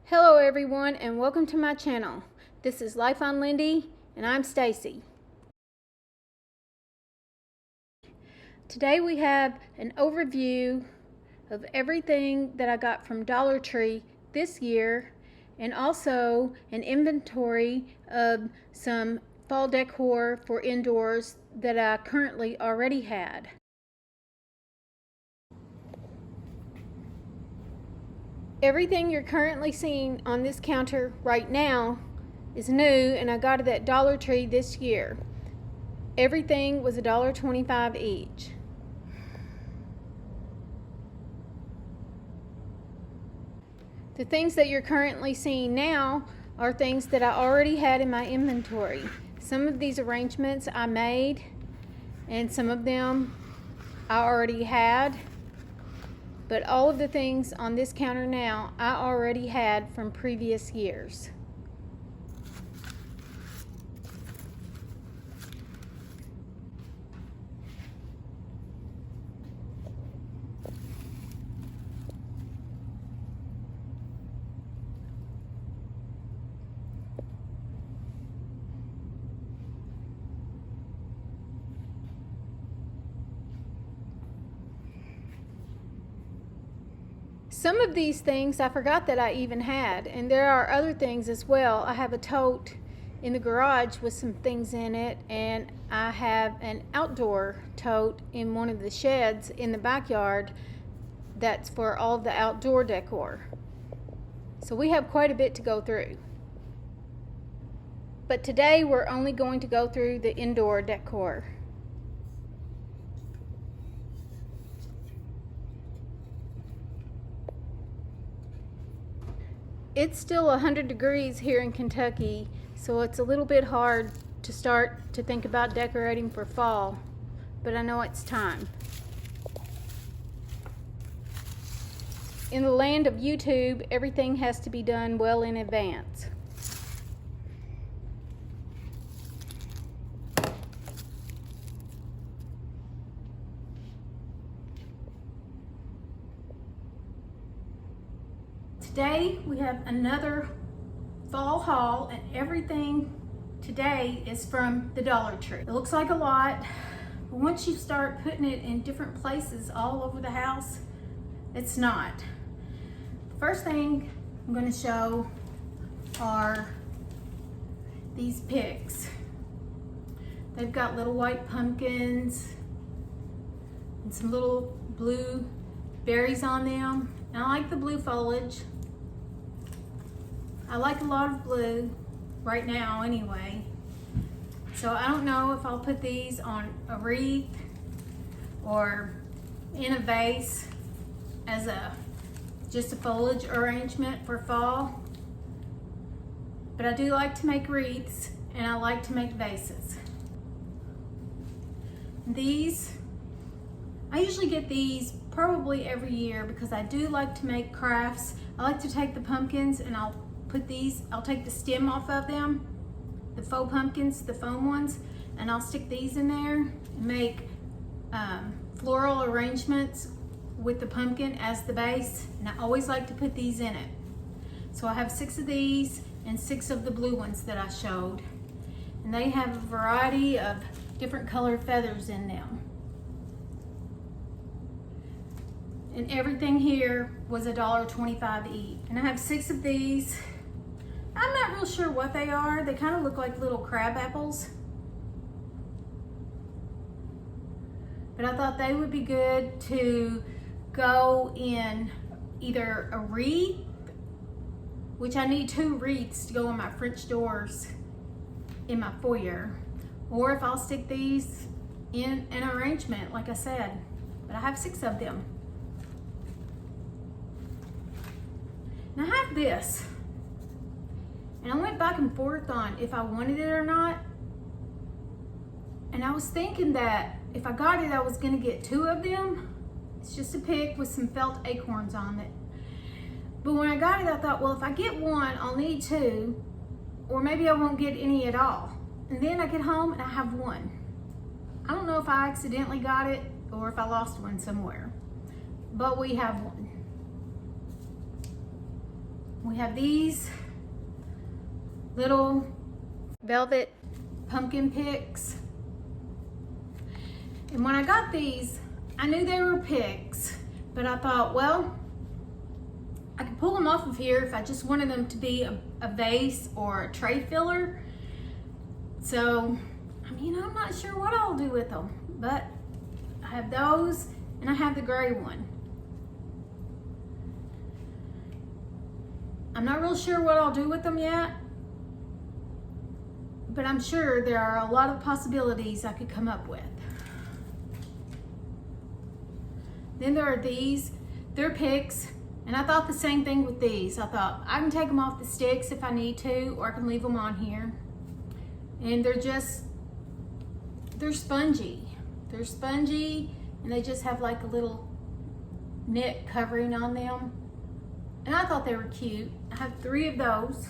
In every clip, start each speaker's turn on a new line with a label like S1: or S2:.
S1: Hello everyone and welcome to my channel. This is Life on Lindy and I'm Stacy. Today we have an overview of everything that I got from Dollar Tree this year and also an inventory of some fall decor for indoors that I currently already had. Everything you're currently seeing on this counter right now is new and I got it at Dollar Tree this year. Everything was $1.25 each. The things that you're currently seeing now are things that I already had in my inventory. Some of these arrangements I made and some of them I already had. But all of the things on this counter now, I already had from previous years. Some of these things I forgot that I even had, and there are other things as well. I have a tote in the garage with some things in it, and I have an outdoor tote in one of the sheds in the backyard that's for all the outdoor decor. So we have quite a bit to go through. But today we're only going to go through the indoor decor. It's still 100 degrees here in Kentucky, so it's a little bit hard to start to think about decorating for fall, but I know it's time. In the land of YouTube, everything has to be done well in advance. Today we have another fall haul, and everything today is from the Dollar Tree. It looks like a lot, but once you start putting it in different places all over the house, it's not. The first thing I'm going to show are these picks. They've got little white pumpkins and some little blue berries on them. And I like the blue foliage. I like a lot of blue right now anyway. So I don't know if I'll put these on a wreath or in a vase as just a foliage arrangement for fall. But I do like to make wreaths and I like to make vases. These, I usually get these probably every year because I do like to make crafts. I like to take the pumpkins and I'll take the stem off of them, the faux pumpkins, the foam ones, and I'll stick these in there and make floral arrangements with the pumpkin as the base, and I always like to put these in it. So I have 6 of these and 6 of the blue ones that I showed, and they have a variety of different colored feathers in them. And everything here was $1.25 each. And I have 6 of these. I'm not real sure what they are. They kind of look like little crab apples. But I thought they would be good to go in either a wreath, which I need 2 wreaths to go on my French doors in my foyer, or if I'll stick these in an arrangement, like I said. But I have 6 of them. Now I have this, and I went back and forth on if I wanted it or not, and I was thinking that if I got it I was going to get 2 of them. It's just a pick with some felt acorns on it, but when I got it I thought, well, if I get 1 I'll need 2, or maybe I won't get any at all, and then I get home and I have 1. I don't know if I accidentally got it or if I lost 1 somewhere, but we have 1. We have these little velvet pumpkin picks. And when I got these, I knew they were picks, but I thought, well, I could pull them off of here if I just wanted them to be a vase or a tray filler. So, I mean, I'm not sure what I'll do with them, but I have those and I have the gray one. I'm not real sure what I'll do with them yet, but I'm sure there are a lot of possibilities I could come up with. Then there are these, they're picks, and I thought the same thing with these. I thought I can take them off the sticks if I need to, or I can leave them on here. And they're spongy. They're spongy, and they just have like a little knit covering on them. And I thought they were cute. I have 3 of those.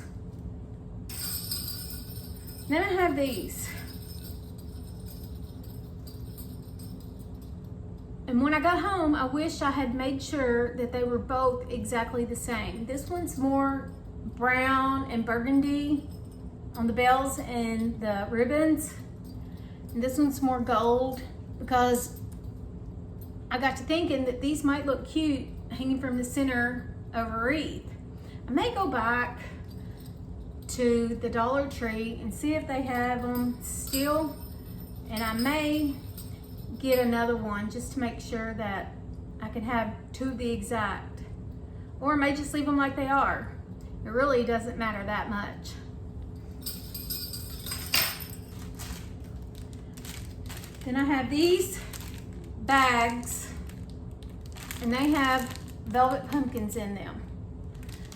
S1: Then I have these. And when I got home, I wish I had made sure that they were both exactly the same. This one's more brown and burgundy on the bells and the ribbons. And this one's more gold, because I got to thinking that these might look cute hanging from the center of a wreath. I may go back to the Dollar Tree and see if they have them still, and I may get another one just to make sure that I can have 2 of the exact, or I may just leave them like they are. It really doesn't matter that much. Then I have these bags, and they have velvet pumpkins in them.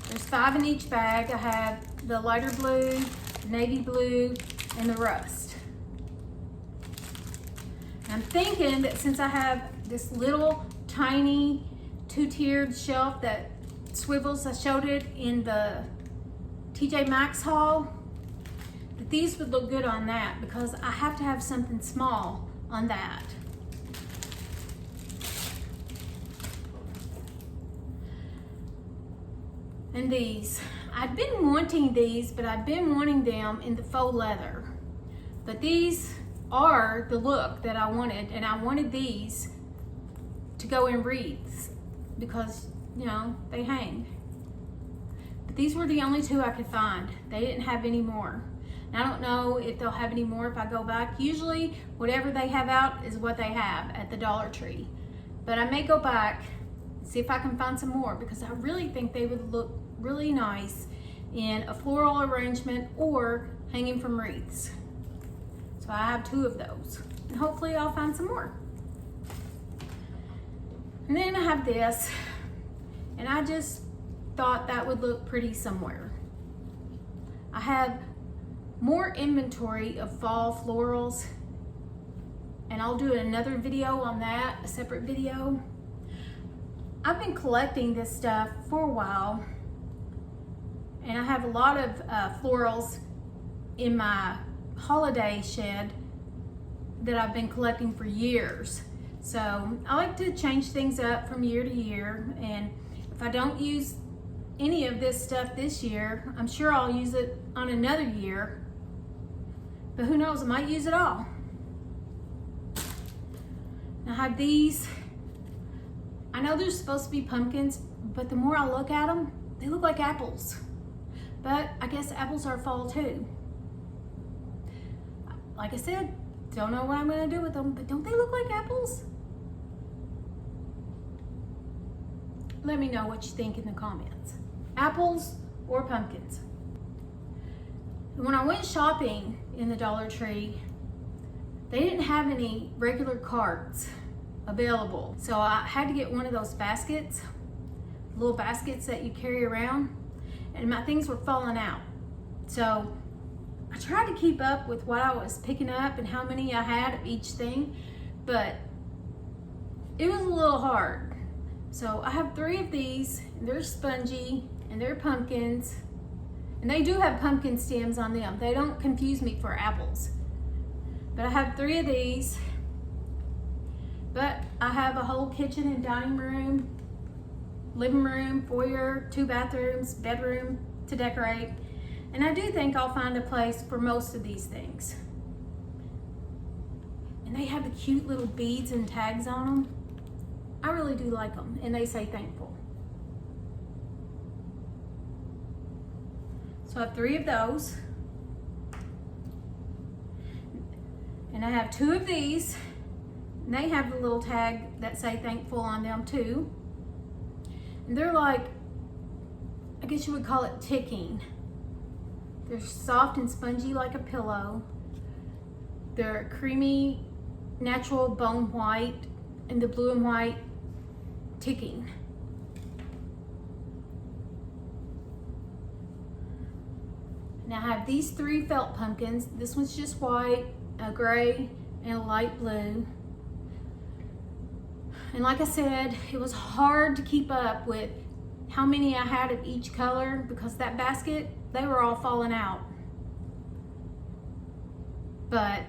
S1: There's 5 in each bag. I have the lighter blue, the navy blue, and the rust. And I'm thinking that since I have this little tiny 2-tiered shelf that swivels, I showed it in the TJ Maxx haul, that these would look good on that, because I have to have something small on that. And these, I've been wanting these, but I've been wanting them in the faux leather. But these are the look that I wanted, and I wanted these to go in wreaths because, you know, they hang. But these were the only 2 I could find. They didn't have any more. And I don't know if they'll have any more if I go back. Usually, whatever they have out is what they have at the Dollar Tree. But I may go back and see if I can find some more, because I really think they would look really nice in a floral arrangement or hanging from wreaths. So I have 2 of those, and hopefully I'll find some more. And then I have this, and I just thought that would look pretty somewhere. I have more inventory of fall florals, and I'll do another video on that, a separate video. I've been collecting this stuff for a while, and I have a lot of florals in my holiday shed that I've been collecting for years. So I like to change things up from year to year, and if I don't use any of this stuff this year, I'm sure I'll use it on another year, but who knows, I might use it all. I have these. I know they're supposed to be pumpkins, but the more I look at them, they look like apples. But I guess apples are fall too. Like I said, don't know what I'm gonna do with them, but don't they look like apples? Let me know what you think in the comments. Apples or pumpkins? When I went shopping in the Dollar Tree, they didn't have any regular carts available. So I had to get one of those baskets, little baskets that you carry around, and my things were falling out. So I tried to keep up with what I was picking up and how many I had of each thing, but it was a little hard. So I have 3 of these, and they're spongy, and they're pumpkins, and they do have pumpkin stems on them. They don't confuse me for apples. But I have 3 of these, but I have a whole kitchen and dining room living room, foyer, 2 bathrooms, bedroom to decorate. And I do think I'll find a place for most of these things. And they have the cute little beads and tags on them. I really do like them, and they say thankful. So I have 3 of those. And I have 2 of these. And they have the little tag that say thankful on them too. And they're like, I guess you would call it ticking. They're soft and spongy like a pillow. They're creamy, natural bone white, and the blue and white ticking. Now I have these 3 felt pumpkins. This one's just white, a gray, and a light blue. And like I said, it was hard to keep up with how many I had of each color because that basket, they were all falling out. But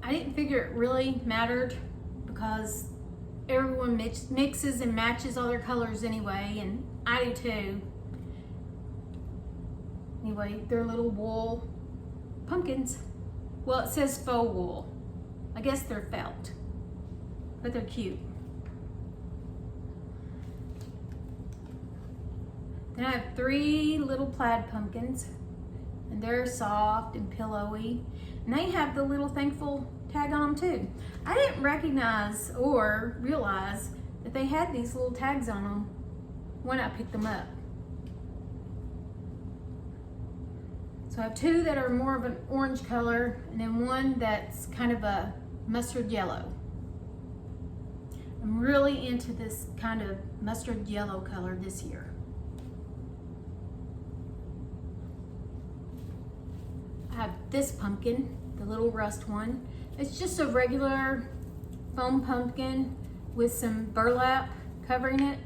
S1: I didn't figure it really mattered because everyone mixes and matches all their colors anyway, and I do too. Anyway, they're little wool pumpkins. Well, it says faux wool. I guess they're felt, but they're cute. Then I have 3 little plaid pumpkins, and they're soft and pillowy. And they have the little thankful tag on them too. I didn't recognize or realize that they had these little tags on them when I picked them up. So I have 2 that are more of an orange color, and then 1 that's kind of a mustard yellow. I'm really into this kind of mustard yellow color this year. I have this pumpkin, the little rust one. It's just a regular foam pumpkin with some burlap covering it.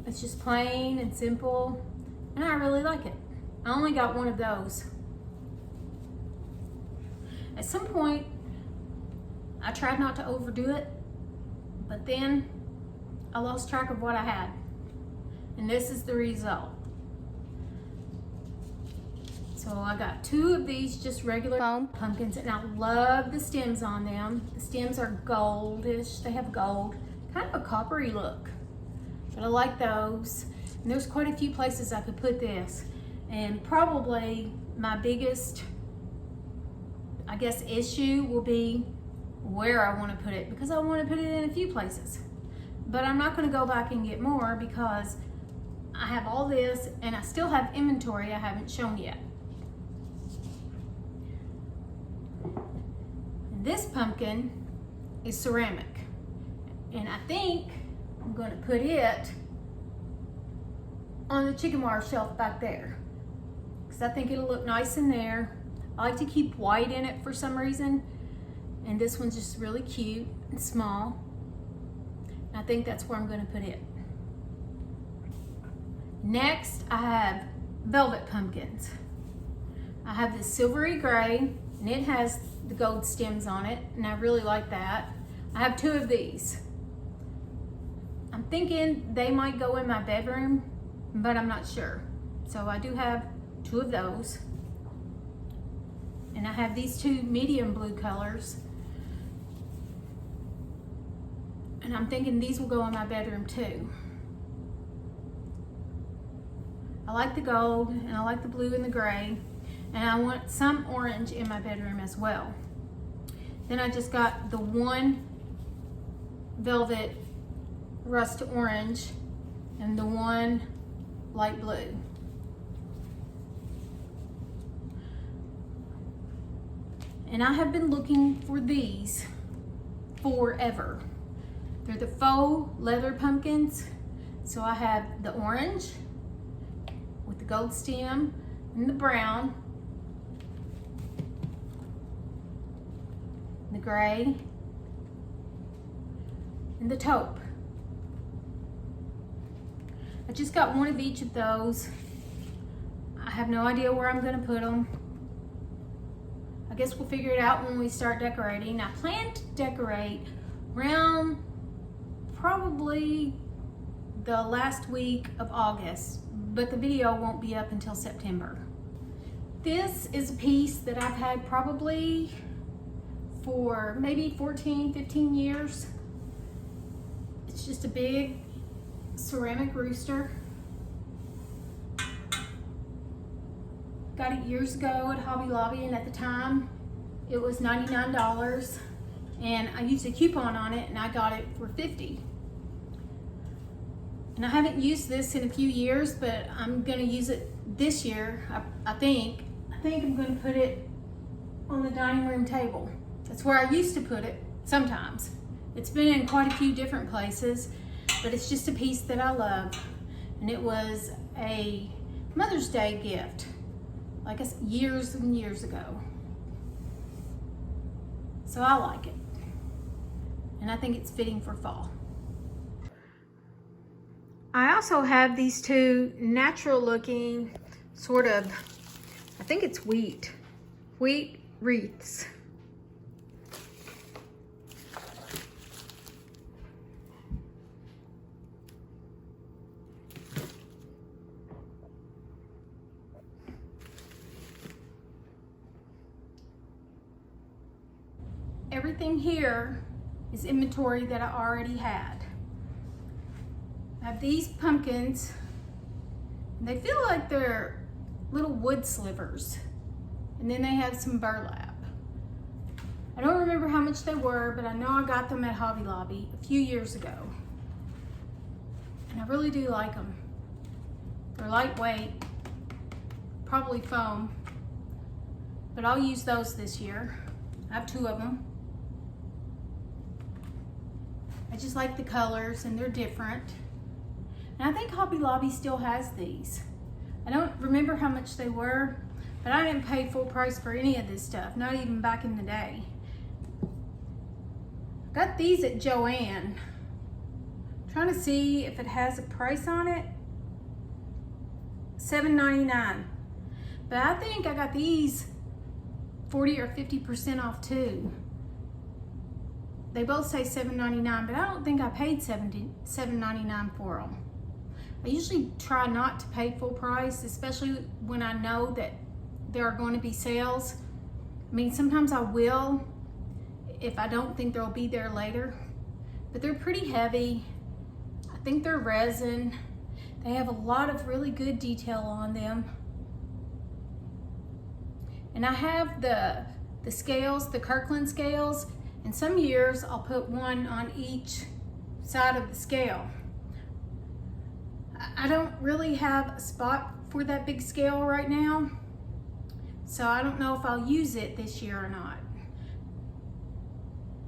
S1: It's just plain and simple, and I really like it. I only got 1 of those. At some point, I tried not to overdo it, but then I lost track of what I had. And this is the result. So I got 2 of these just regular foam pumpkins, and I love the stems on them. The stems are goldish, they have gold, kind of a coppery look. But I like those. And there's quite a few places I could put this. And probably my biggest, I guess, issue will be where I want to put it, because I want to put it in a few places. But I'm not going to go back and get more because I have all this and I still have inventory I haven't shown yet. And this pumpkin is ceramic, and I think I'm going to put it on the chicken wire shelf back there, because I think it'll look nice in there. I like to keep white in it for some reason, and this one's just really cute and small. And I think that's where I'm going to put it. Next, I have velvet pumpkins. I have this silvery gray, and it has the gold stems on it, and I really like that. I have 2 of these. I'm thinking they might go in my bedroom, but I'm not sure. So I do have 2 of those. And I have these 2 medium blue colors. And I'm thinking these will go in my bedroom too. I like the gold, and I like the blue and the gray, and I want some orange in my bedroom as well. Then I just got the 1 velvet rust orange and the 1 light blue. And I have been looking for these forever. They're the faux leather pumpkins. So I have the orange with the gold stem and the brown, the gray, and the taupe. I just got 1 of each of those. I have no idea where I'm going to put them. I guess we'll figure it out when we start decorating. I plan to decorate around probably the last week of August, but the video won't be up until September. This is a piece that I've had probably for maybe 14, 15 years. It's just a big ceramic rooster. Got it years ago at Hobby Lobby, and at the time it was $99, and I used a coupon on it and I got it for $50. And I haven't used this in a few years, but I'm gonna use it this year. I think I'm gonna put it on the dining room table. That's where I used to put it sometimes. It's been in quite a few different places, but it's just a piece that I love. And it was a Mother's Day gift, like years and years ago. So I like it. And I think it's fitting for fall. I also have these two natural looking sort of, I think it's wheat wreaths. Everything here is inventory that I already had. I have these pumpkins, and they feel like they're little wood slivers. And then they have some burlap. I don't remember how much they were, but I know I got them at Hobby Lobby a few years ago. And I really do like them. They're lightweight, probably foam, but I'll use those this year. I have two of them. I just like the colors, and they're different. And I think Hobby Lobby still has these. I don't remember how much they were, but I didn't pay full price for any of this stuff, not even back in the day. Got these at Joann. Trying to see if it has a price on it. $7.99. But I think I got these 40 or 50% off too. They both say $7.99, but I don't think I paid $7.99 for them. I usually try not to pay full price, especially when I know that there are going to be sales. I mean, sometimes I will if I don't think they'll be there later, but they're pretty heavy. I think they're resin. They have a lot of really good detail on them. And I have the scales, the Kirkland scales, and some years I'll put one on each side of the scale. I don't really have a spot for that big scale right now, so I don't know if I'll use it this year or not.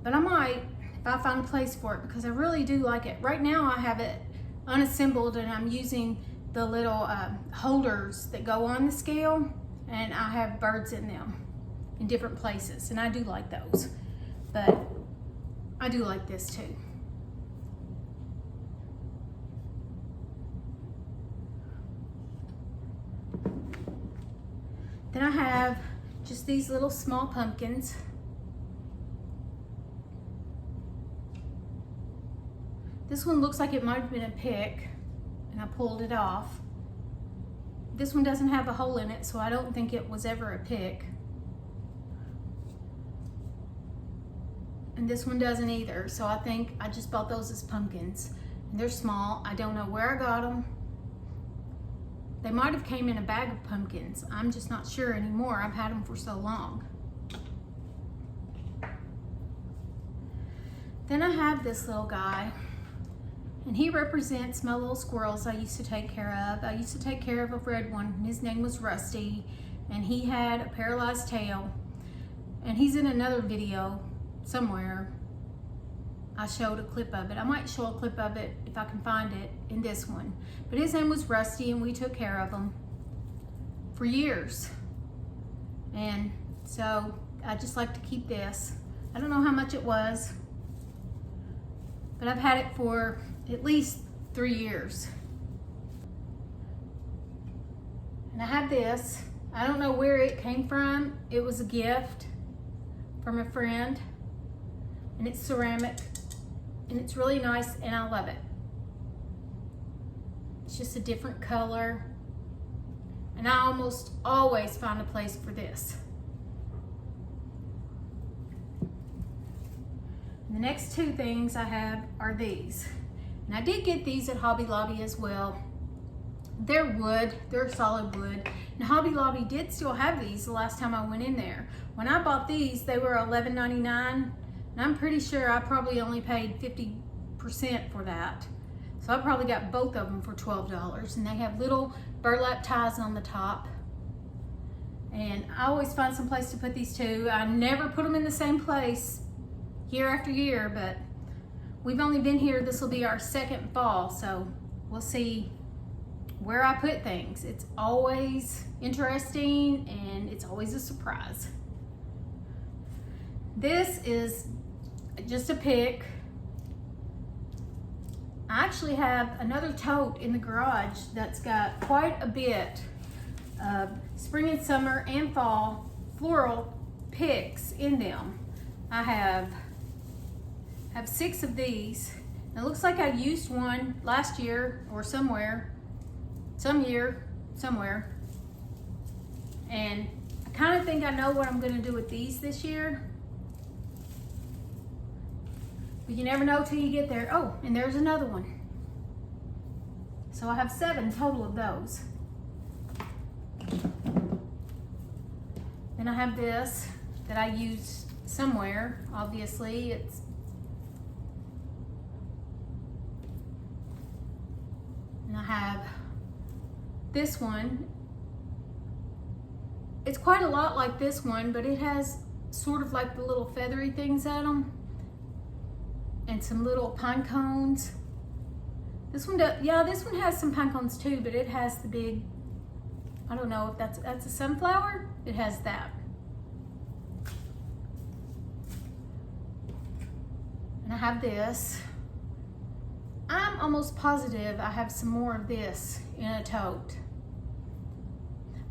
S1: But I might if I find a place for it, because I really do like it. Right now I have it unassembled, and I'm using the little holders that go on the scale, and I have birds in them in different places, and I do like those. But I do like this too. Then I have just these little small pumpkins. This one looks like it might have been a pick, and I pulled it off. This one doesn't have a hole in it, so I don't think it was ever a pick. And this one doesn't either, so I think I just bought those as pumpkins. And they're small. I don't know where I got them. They might have came in a bag of pumpkins. I'm just not sure anymore. I've had them for so long. Then I have this little guy, and he represents my little squirrels I used to take care of. I used to take care of a red one, and his name was Rusty, and he had a paralyzed tail. And he's in another video somewhere. I showed a clip of it. I might show a clip of it if I can find it in this one. But his name was Rusty, and we took care of him for years. And so I just like to keep this. I don't know how much it was, but I've had it for at least 3 years. And I have this. I don't know where it came from. It was a gift from a friend, and it's ceramic, and it's really nice, and I love it. It's just a different color. And I almost always find a place for this. And the next two things I have are these. And I did get these at Hobby Lobby as well. They're wood, they're solid wood. And Hobby Lobby did still have these the last time I went in there. When I bought these, they were $11.99. And I'm pretty sure I probably only paid 50% for that. So I probably got both of them for $12. And they have little burlap ties on the top. And I always find some place to put these two. I never put them in the same place year after year, but we've only been here, this will be our second fall, so we'll see where I put things. It's always interesting and it's always a surprise. This is just a pick. I actually have another tote in the garage that's got quite a bit of spring and summer and fall floral picks in them. I have 6 of these. And it looks like I used one last year or somewhere. And I kind of think I know what I'm going to do with these this year. But you never know till you get there. Oh, and there's another one. So I have 7 total of those. Then I have this that I used somewhere. Obviously, and I have this one. It's quite a lot like this one, but it has sort of like the little feathery things at them. And some little pine cones. This one does, yeah, this one has some pine cones too, but it has the big, I don't know if that's a sunflower. It has that. And I have this. I'm almost positive I have some more of this in a tote.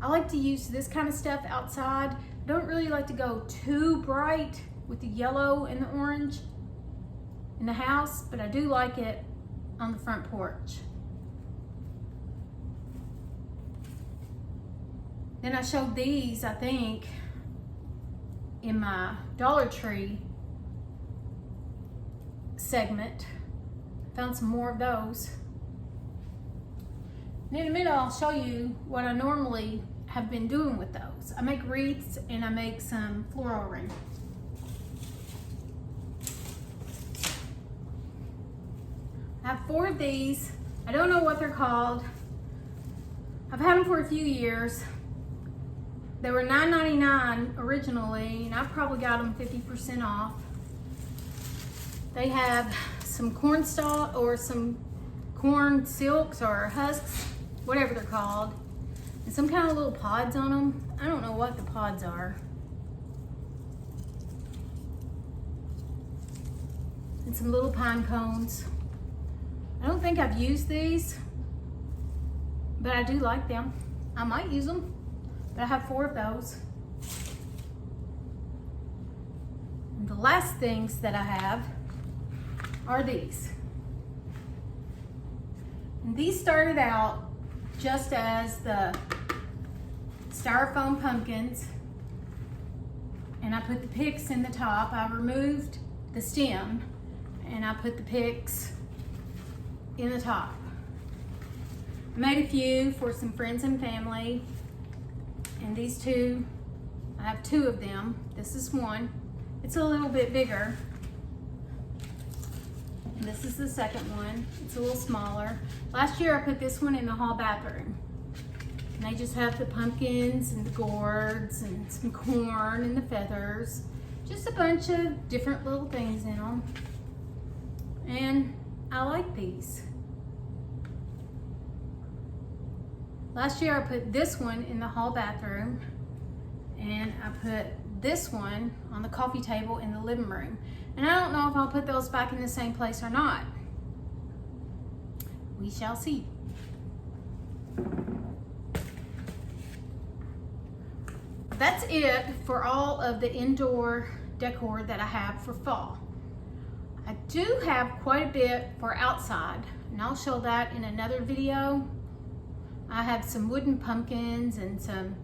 S1: I like to use this kind of stuff outside. I don't really like to go too bright with the yellow and the orange in the house, but I do like it on the front porch. Then I showed these, I think, in my Dollar Tree segment. Found some more of those. And in a minute, I'll show you what I normally have been doing with those. I make wreaths and I make some floral rings. I have 4 of these. I don't know what they're called. I've had them for a few years. They were $9.99 originally, and I probably got them 50% off. They have some corn stalk or some corn silks or husks, whatever they're called, and some kind of little pods on them. I don't know what the pods are. And some little pine cones. I don't think I've used these, but I do like them. I might use them, but I have 4 of those. And the last things that I have are these. And these started out just as the styrofoam pumpkins, and I put the picks in the top. I removed the stem and I put the picks in the top. I made a few for some friends and family, and these 2, I have 2 of them. This is one. It's a little bit bigger. And this is the second one. It's a little smaller. Last year I put this one in the hall bathroom. And they just have the pumpkins and the gourds and some corn and the feathers. Just a bunch of different little things in them. And I like these. Last year I put this one in the hall bathroom, and I put this one on the coffee table in the living room. And I don't know if I'll put those back in the same place or not. We shall see. That's it for all of the indoor decor that I have for fall. I do have quite a bit for outside, and I'll show that in another video. I have some wooden pumpkins and some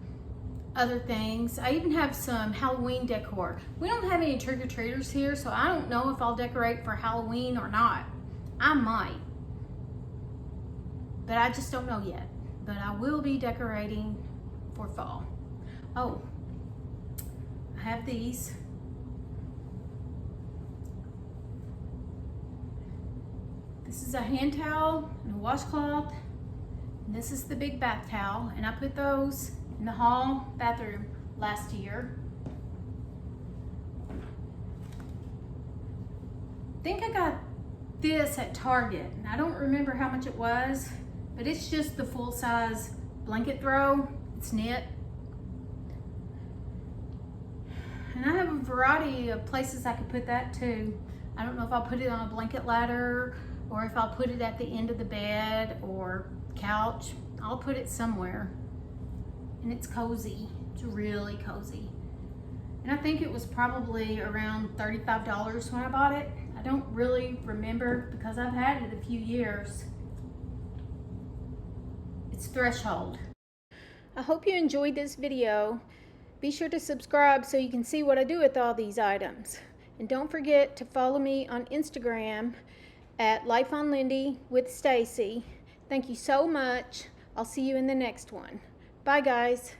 S1: other things. I even have some Halloween decor. We don't have any trick-or-treaters here, so I don't know if I'll decorate for Halloween or not. I might, but I just don't know yet. But I will be decorating for fall. Oh, I have these. This is a hand towel and a washcloth, and this is the big bath towel, and I put those in the hall bathroom last year. I think I got this at Target, and I don't remember how much it was, but it's just the full-size blanket throw. It's knit. And I have a variety of places I could put that too. I don't know if I'll put it on a blanket ladder or if I'll put it at the end of the bed or couch. I'll put it somewhere. And it's cozy. It's really cozy. And I think it was probably around $35 when I bought it. I don't really remember because I've had it a few years. It's Threshold. I hope you enjoyed this video. Be sure to subscribe so you can see what I do with all these items. And don't forget to follow me on Instagram at Life on Lindy with Stacy. Thank you so much. I'll see you in the next one. Bye guys.